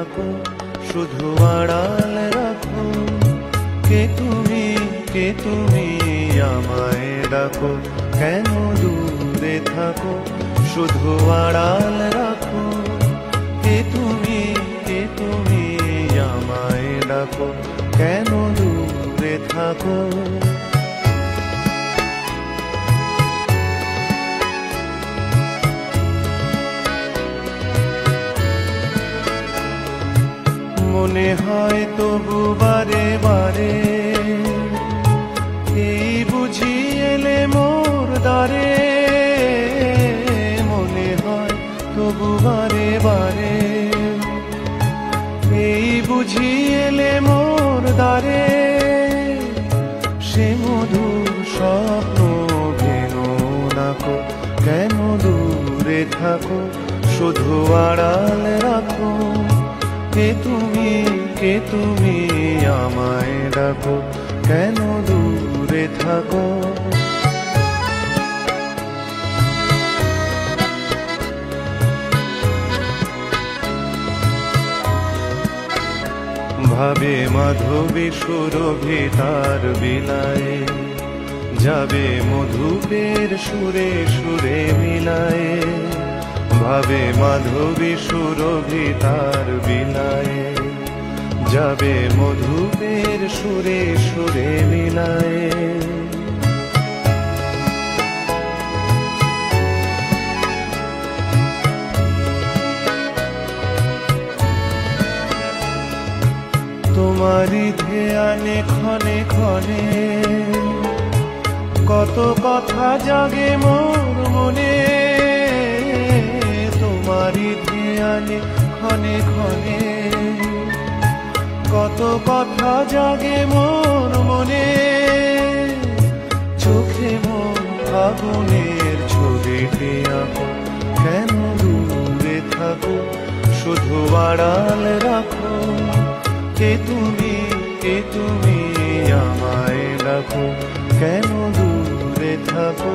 থাকো, শুধু আড়াল রাখো। কে তুমি আমায় ডাকো, কেন দূরে থাকো, শুধু আড়াল রাখো। কে তুমি আমায় ডাকো, কেন দূরে থাকো। মনে হয় তবু বারে বারে, এই বুঝি এলে মোর দ্বারে। মনে হয় তবু বারে বারে, এই বুঝি এলে মোর দ্বারে। সে মধুর স্বপ্ন ভেঙো নাকো, কেন দূরে থাকো, শুধু আড়াল রাখো। কে তুমি আমায় ডাকো, কেন দূরে থাকো। ভাবে মাধবী সুরভি তার বিলায়ে, যাবে মধুপের সুরে সুরে মিলায়ে। ভাবে মাধবী সুরভি তার বিলায়ে, যাবে মধুপের সুরে সুরে মিলায়ে। তোমারি ধ্যানে ক্ষণে ক্ষণে, কত কথা জাগে মোর মনে। তোমারি ধ্যানে ক্ষণে ক্ষণে, কত কথা জাগে মোর মনে। চোখে মোর আগুনের ছবিটি আঁকো, কেন দূরে থাকো, শুধু আড়াল রাখো। কে তুমি আমায় ডাকো, কেন দূরে থাকো।